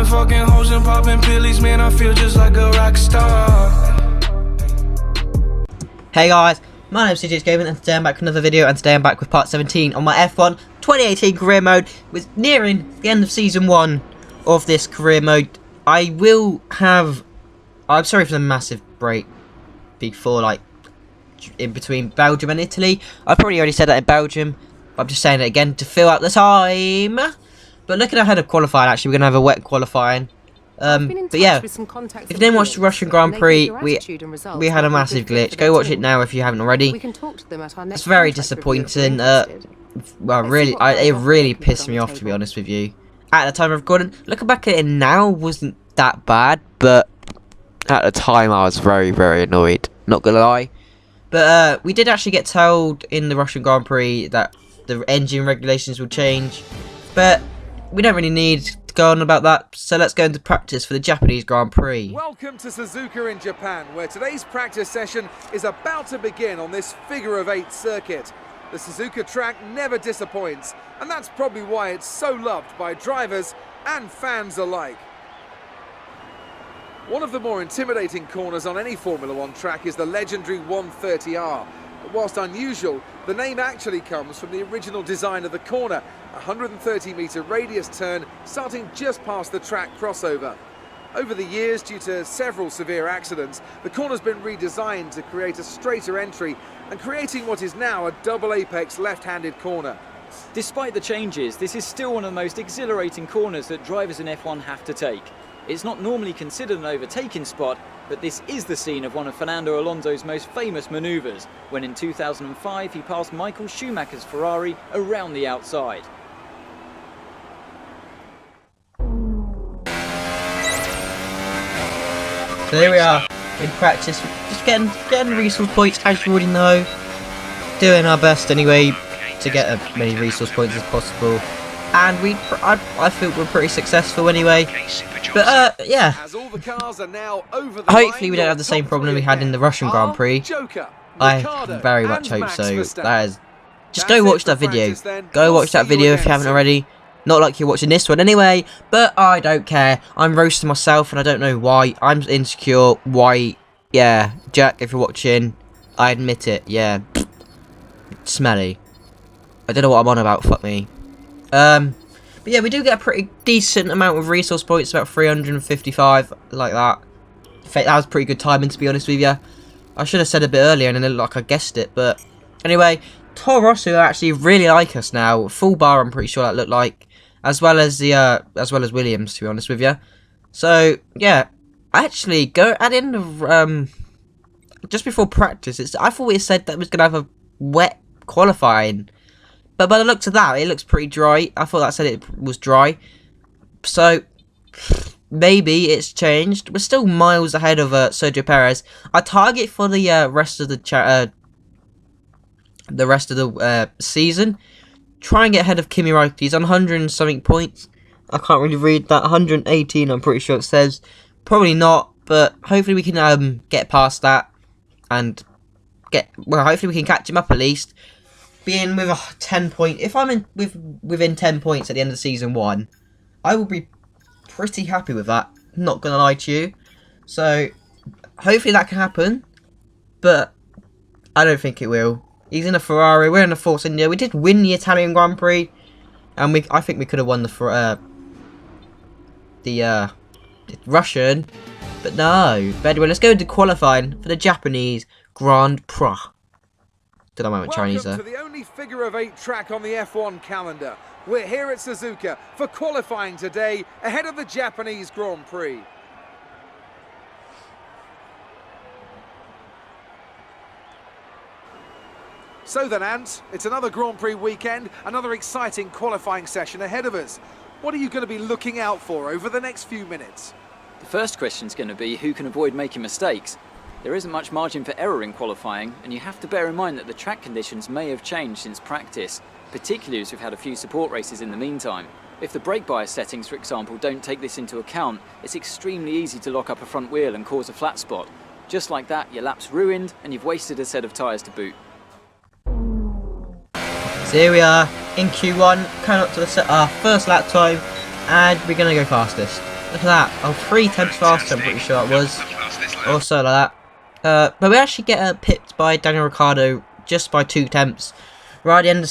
Popping fucking hoes and popping pillies, man, I feel just like a rock star. Hey guys, my name is CJ Gaming and today I'm back with another video, and today I'm back with part 17 on my F1 2018 career mode. With nearing the end of season 1 of this career mode, I'm sorry for the massive break before, like, in between Belgium and Italy. I've probably already said that in Belgium, but I'm just saying it again to fill out the time. But looking ahead of qualifying, actually, we're going to have a wet qualifying. But yeah, if you didn't watch the Russian Grand Prix, we had a massive glitch. Go watch it now if you haven't already. It's very disappointing. Well, really, it really pissed me off, to be honest with you. At the time of recording, looking back at it now, wasn't that bad, but at the time I was very, very annoyed. Not gonna lie. But we did actually get told in the Russian Grand Prix that the engine regulations will change, but we don't really need to go on about that, so let's go into practice for the Japanese Grand Prix. Welcome to SUZUKA in Japan, where today's practice session is about to begin on this figure-of-8 circuit. The SUZUKA track never disappoints, and that's probably why it's so loved by drivers and fans alike. One of the more intimidating corners on any Formula One track is the legendary 130R. But whilst unusual, the name actually comes from the original design of the corner, a 130-metre radius turn starting just past the track crossover. Over the years, due to several severe accidents, the corner's been redesigned to create a straighter entry and creating what is now a double apex left-handed corner. Despite the changes, this is still one of the most exhilarating corners that drivers in F1 have to take. It's not normally considered an overtaking spot, but this is the scene of one of Fernando Alonso's most famous manoeuvres, when in 2005 he passed Michael Schumacher's Ferrari around the outside. So here we are in practice, just getting resource points, as you already know. Doing our best anyway to get as many resource points as possible, and I feel we're pretty successful anyway. But yeah, hopefully we don't have the same problem we had in the Russian Grand Prix. I very much hope so. That is, just go watch that video. Go watch that video if you haven't already. Not like you're watching this one anyway, but I don't care. I'm roasting myself and I don't know why. I'm insecure. Why? Yeah, Jack, if you're watching, I admit it. Yeah, smelly. I don't know what I'm on about. Fuck me. But yeah, we do get a pretty decent amount of resource points, about 355, like that. That was pretty good timing, to be honest with you. I should have said a bit earlier and then it looked like I guessed it, but anyway, Toro Rosso actually really like us now. Full bar, I'm pretty sure that looked like, as well as Williams, to be honest with you. So yeah, actually go add in the just before practice. I thought it said that it was gonna have a wet qualifying. But by the looks of that, it looks pretty dry. I thought that said it was dry. So, maybe it's changed. We're still miles ahead of Sergio Perez. Our target for the rest of the season, try and get ahead of Kimi Räikkönen. He's on 100 and something points. I can't really read that. 118, I'm pretty sure it says. Probably not, but hopefully we can get past that and hopefully we can catch him up at least. Being with a 10 point, if I'm within 10 points at the end of season 1, I will be pretty happy with that. Not gonna lie to you. So hopefully that can happen, but I don't think it will. He's in a Ferrari. We're in a Force India. We did win the Italian Grand Prix, and I think we could have won the Russian, but no. But anyway, let's go into qualifying for the Japanese Grand Prix. Don't know about Chinese there. Welcome to the only figure-of-8 track on the F1 calendar. We're here at SUZUKA for qualifying today ahead of the Japanese Grand Prix. So then, Ant, it's another Grand Prix weekend, another exciting qualifying session ahead of us. What are you going to be looking out for over the next few minutes? The first question is going to be who can avoid making mistakes. There isn't much margin for error in qualifying, and you have to bear in mind that the track conditions may have changed since practice, particularly as we've had a few support races in the meantime. If the brake bias settings, for example, don't take this into account, it's extremely easy to lock up a front wheel and cause a flat spot. Just like that, your lap's ruined, and you've wasted a set of tyres to boot. So here we are in Q1, coming up to our first lap time, and we're going to go fastest. Look at that. Oh, 3 tenths faster, I'm pretty sure it was. Also like that. But we actually get pipped by Daniel Ricciardo just by 2 tenths. Right at the end of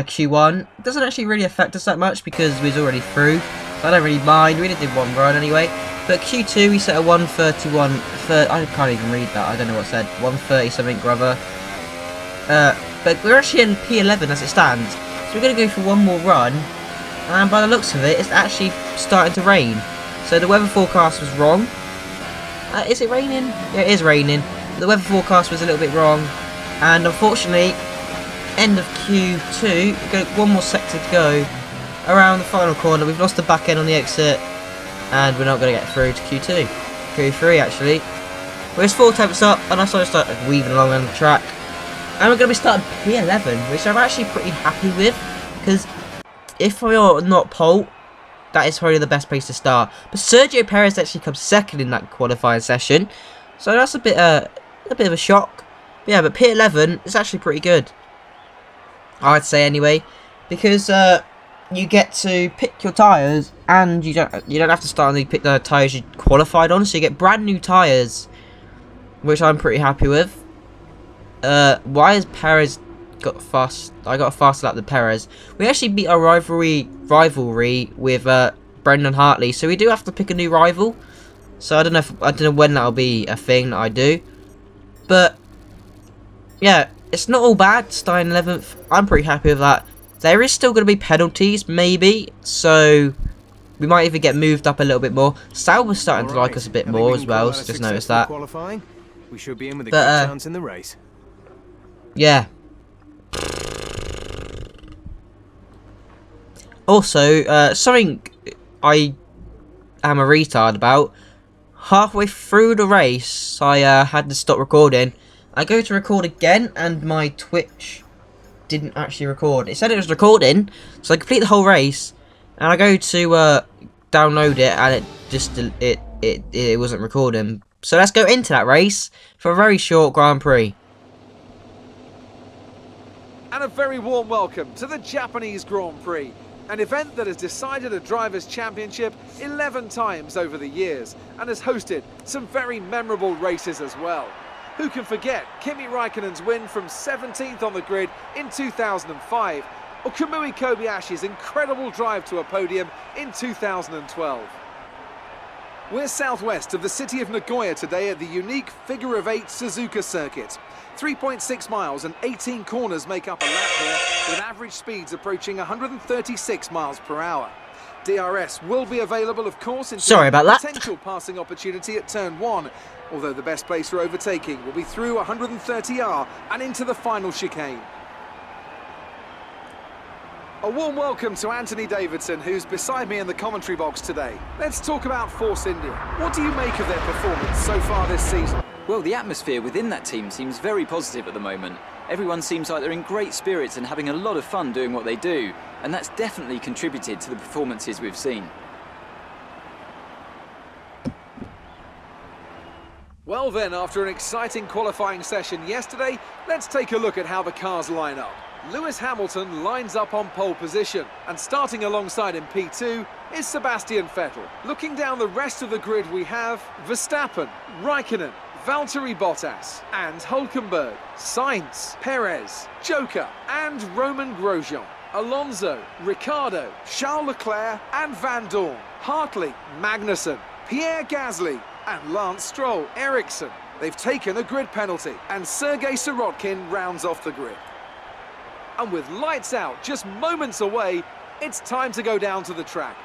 Q1. It doesn't actually really affect us that much because we was already through. So I don't really mind. We only did 1 run anyway. But Q2 we set a 131. I can't even read that. I don't know what it said. 130 something or other. But we're actually in P11 as it stands. So we're going to go for 1 more run. And by the looks of it, it's actually starting to rain. So the weather forecast was wrong. Is it raining? Yeah, it is raining. The weather forecast was a little bit wrong. And unfortunately, end of Q2, we've got 1 more sector to go. Around the final corner, we've lost the back end on the exit. And we're not going to get through to Q2. Q3 actually. We're just 4 tenths up, and I sort of start weaving along on the track. And we're going to be starting P11, which I'm actually pretty happy with. Because if we are not pole, that is probably the best place to start. But Sergio Perez actually comes second in that qualifying session, so that's a bit of a shock. But yeah, but P11 is actually pretty good, I'd say anyway, because you get to pick your tyres, and you don't have to start and pick the tyres you qualified on, so you get brand new tyres, which I'm pretty happy with. Why has Perez got fast? I got a faster lap than Perez. We actually beat our rivalry with Brendan Hartley, so we do have to pick a new rival. So I don't know when that'll be a thing that I do, but yeah, it's not all bad. Starting 11th, I'm pretty happy with that. There is still going to be penalties, maybe, so we might even get moved up a little bit more. Sauber's starting to like us a bit more as well, so just noticed that. We should be in with a good chance in the race. Yeah. Also, something I am a retard about. Halfway through the race, I had to stop recording. I go to record again, and my Twitch didn't actually record. It said it was recording, so I complete the whole race, and I go to download it, and it just it wasn't recording. So let's go into that race for a very short Grand Prix. And a very warm welcome to the Japanese Grand Prix, an event that has decided a Drivers' Championship 11 times over the years and has hosted some very memorable races as well. Who can forget Kimi Raikkonen's win from 17th on the grid in 2005, or Kamui Kobayashi's incredible drive to a podium in 2012. We're southwest of the city of Nagoya today at the unique figure-of-8 SUZUKA circuit. 3.6 miles and 18 corners make up a lap here, with average speeds approaching 136 miles per hour. DRS will be available, of course, in potential passing opportunity at turn 1, although the best place for overtaking will be through 130R and into the final chicane. A warm welcome to Anthony Davidson, who's beside me in the commentary box today. Let's talk about Force India. What do you make of their performance so far this season? Well, the atmosphere within that team seems very positive at the moment. Everyone seems like they're in great spirits and having a lot of fun doing what they do, and that's definitely contributed to the performances we've seen. Well then, after an exciting qualifying session yesterday, let's take a look at how the cars line up. Lewis Hamilton lines up on pole position, and starting alongside him P2 is Sebastian Vettel. Looking down the rest of the grid, we have Verstappen, Raikkonen, Valtteri Bottas and Hülkenberg, Sainz, Perez, Joker and Roman Grosjean, Alonso, Ricciardo, Charles Leclerc and Van Dorn, Hartley, Magnussen, Pierre Gasly and Lance Stroll, Ericsson. They've taken a grid penalty, and Sergei Sirotkin rounds off the grid. And with lights out just moments away, it's time to go down to the track.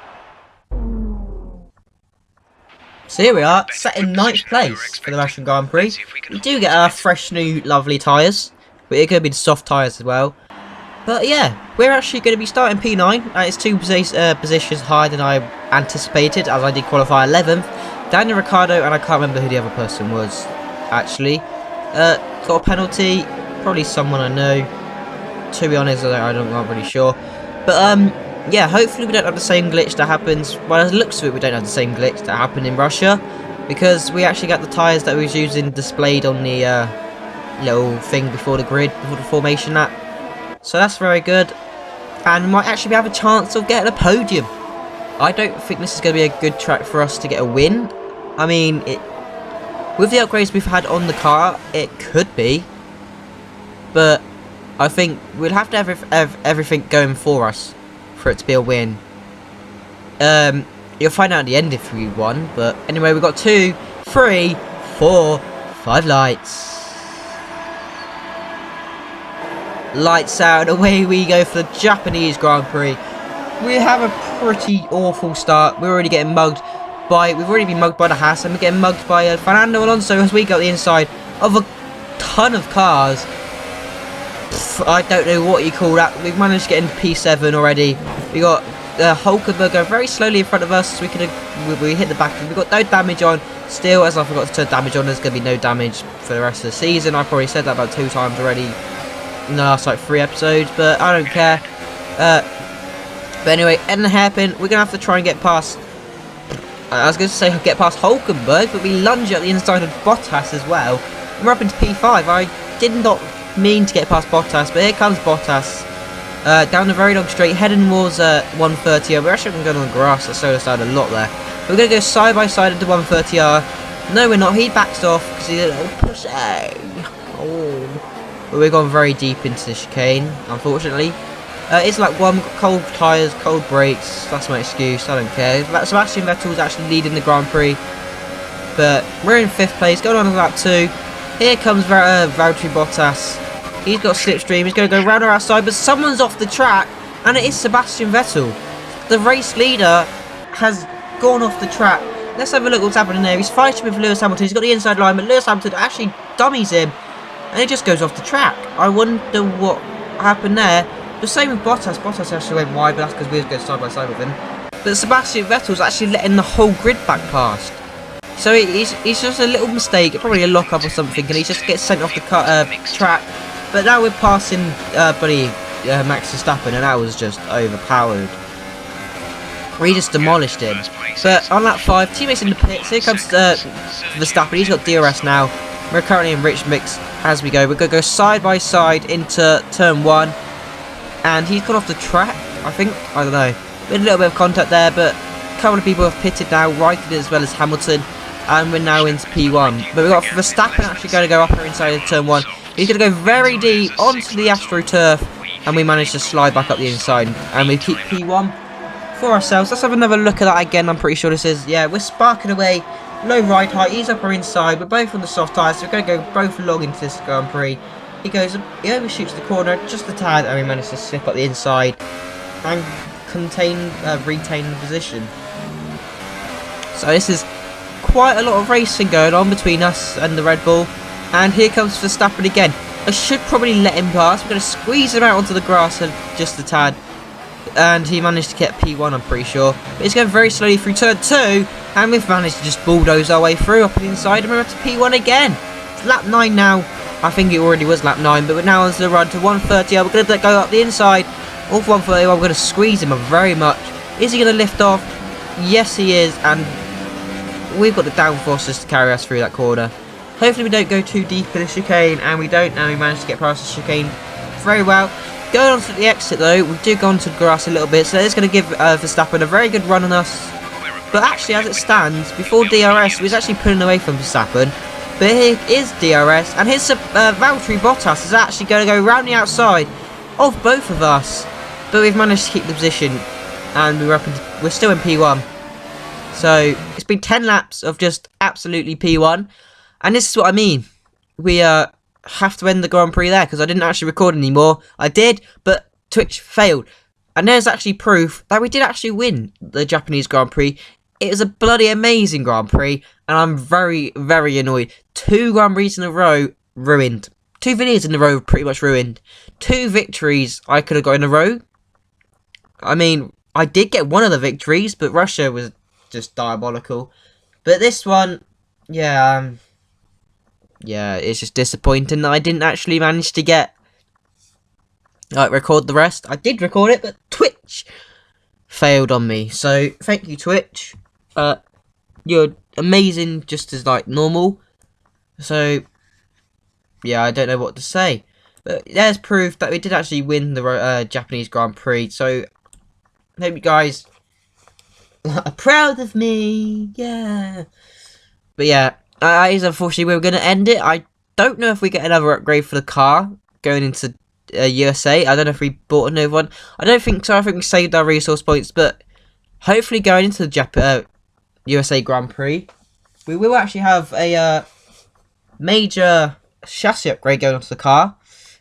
So here we are, set in 9th place for the Russian Grand Prix. We do get our fresh new lovely tyres, but it's going to be the soft tyres as well. But yeah, we're actually going to be starting P9, and it's 2 positions higher than I anticipated, as I did qualify 11th. Daniel Ricciardo, and I can't remember who the other person was, actually. Got a penalty, probably someone I know. To be honest, I'm not really sure. But yeah, hopefully we don't have the same glitch that happens. Well, as it looks of it, we don't have the same glitch that happened in Russia, because we actually got the tyres that we was using displayed on the little thing before the grid, before the formation lap. So that's very good, and we might actually have a chance of getting a podium. I don't think this is going to be a good track for us to get a win. I mean, with the upgrades we've had on the car, it could be. But I think we'll have to have everything going for us for it to be a win. You'll find out at the end if we won. But anyway, we've got 2, 3, 4, 5 lights. Lights out, away we go for the Japanese Grand Prix. We have a pretty awful start. We're already getting mugged by, we've already been mugged by the Haas, and we're getting mugged by Fernando Alonso as we go the inside of a ton of cars. I don't know what you call that. We've managed to get into P7 already. We got Hulkenberg going very slowly in front of us. We hit the back. We've got no damage on. Still, as I forgot to turn damage on, there's going to be no damage for the rest of the season. I probably said that about 2 times already in the last like 3 episodes, but I don't care. But anyway, in the hairpin, we're going to have to try and get past, I was going to say get past Hulkenberg, but we lunge at the inside of Bottas as well. And we're up into P5. I did not mean to get past Bottas, but here comes Bottas. Down the very long straight, heading towards 130R. We're actually going to go on the grass, that slowed us down a lot there. We're going to go side by side into 130R. No, we're not. He backs off because he's a little pussy. Oh. But we've gone very deep into the chicane, unfortunately. It's like one, cold tyres, cold brakes. That's my excuse. I don't care. Sebastian Vettel's actually leading the Grand Prix. But we're in 5th place, going on to lap 2. Here comes Valtteri Bottas. He's got slipstream. He's going to go round our outside, but someone's off the track, and it is Sebastian Vettel. The race leader has gone off the track. Let's have a look what's happening there. He's fighting with Lewis Hamilton. He's got the inside line, but Lewis Hamilton actually dummies him, and he just goes off the track. I wonder what happened there. The same with Bottas. Bottas actually went wide, but that's because we were going side by side with him. But Sebastian Vettel's actually letting the whole grid back past. So he's just a little mistake, probably a lock-up or something, and he just gets sent off the track. But now we're passing Max Verstappen, and that was just overpowered. We just demolished him. But on lap 5, teammates in the pits. Here comes Verstappen. He's got DRS now. We're currently in rich mix as we go. We're going to go side by side into turn 1. And he's gone off the track, I think. I don't know. We had a little bit of contact there, but a couple of people have pitted now, Raikkonen as well as Hamilton. And we're now into P1. But we've got Verstappen actually going to go up here inside of turn 1. He's going to go very deep onto the AstroTurf. And we managed to slide back up the inside. And we keep P1 for ourselves. Let's have another look at that again. I'm pretty sure this is, yeah, we're sparking away. Low ride height. He's up or inside. We're both on the soft tyres. So we're going to go both along into this Grand Prix. He overshoots the corner just a tad, and we managed to slip up the inside and retain the position. So this is quite a lot of racing going on between us and the Red Bull. And here comes Verstappen again. I should probably let him pass. We're going to squeeze him out onto the grass just a tad. And he managed to get P1, I'm pretty sure. But he's going very slowly through turn 2. And we've managed to just bulldoze our way through up the inside. And we're up to P1 again. It's lap 9 now. I think it already was lap 9, but we're now on the run to 130. We're going to go up the inside. Off 130, we're going to squeeze him very much. Is he going to lift off? Yes, he is. And we've got the downforces to carry us through that corner. Hopefully we don't go too deep in the chicane, and we don't, and we managed to get past the chicane very well. Going on to the exit, though, we do go onto the grass a little bit, so that's going to give Verstappen a very good run on us. But actually, as it stands, before DRS, we was actually pulling away from Verstappen. But here is DRS, and here's Valtteri Bottas is actually going to go round the outside of both of us. But we've managed to keep the position, and we're still in P1. So it's been 10 laps of just absolutely P1, and this is what I mean. We have to end the Grand Prix there because I didn't actually record anymore. I did, but Twitch failed, and there's actually proof that we did actually win the Japanese Grand Prix. It was a bloody amazing Grand Prix, and I'm very, very annoyed. 2 Grand Prix in a row ruined. 2 videos in a row pretty much ruined. 2 victories I could have got in a row. I mean, I did get one of the victories, but Russia was just diabolical. But this one, yeah, it's just disappointing that I didn't actually manage to get, record the rest. I did record it, but Twitch failed on me. So, thank you, Twitch. You're amazing just as, normal. So, yeah, I don't know what to say. But there's proof that we did actually win the Japanese Grand Prix. So, I hope you guys Proud of me, yeah. But yeah, that is unfortunately where we're going to end it. I don't know if we get another upgrade for the car going into USA. I don't know if we bought another one. I don't think so. I think we saved our resource points, but hopefully going into the USA Grand Prix, we will actually have a major chassis upgrade going onto the car,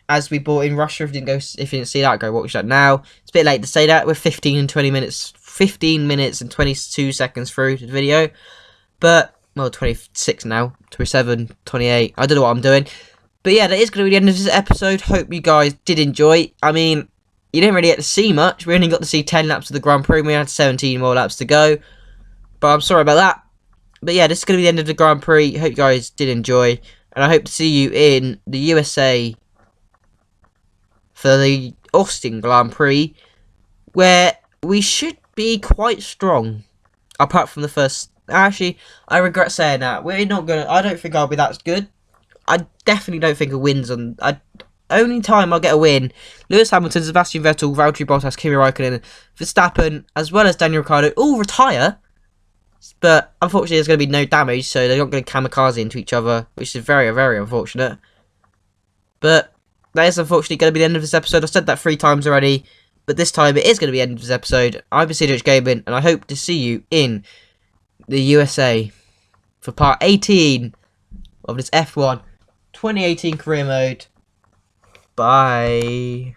as we bought in Russia. If you didn't see that, go watch that now. It's a bit late to say that. We're 15 minutes and 22 seconds through the video, but well, 26 now, 27, 28. I don't know what I'm doing, but yeah, that is going to be the end of this episode. Hope you guys did enjoy. I mean, you didn't really get to see much. We only got to see 10 laps of the Grand Prix. We had 17 more laps to go, but I'm sorry about that. But yeah, this is going to be the end of the Grand Prix. Hope you guys did enjoy, and I hope to see you in the USA for the Austin Grand Prix, where we should be quite strong, apart from the first. Actually, I regret saying that. We're not gonna. I don't think I'll be that good. I definitely don't think a win's on. Only time I'll get a win: Lewis Hamilton, Sebastian Vettel, Valtteri Bottas, Kimi Raikkonen, Verstappen, as well as Daniel Ricciardo, all retire. But unfortunately, there's going to be no damage, so they're not going to kamikaze into each other, which is very, very unfortunate. But that is unfortunately going to be the end of this episode. I've said that 3 times already, but this time it is going to be the end of this episode. I've been CJ Gaming, and I hope to see you in the USA for part 18 of this F1 2018 career mode. Bye.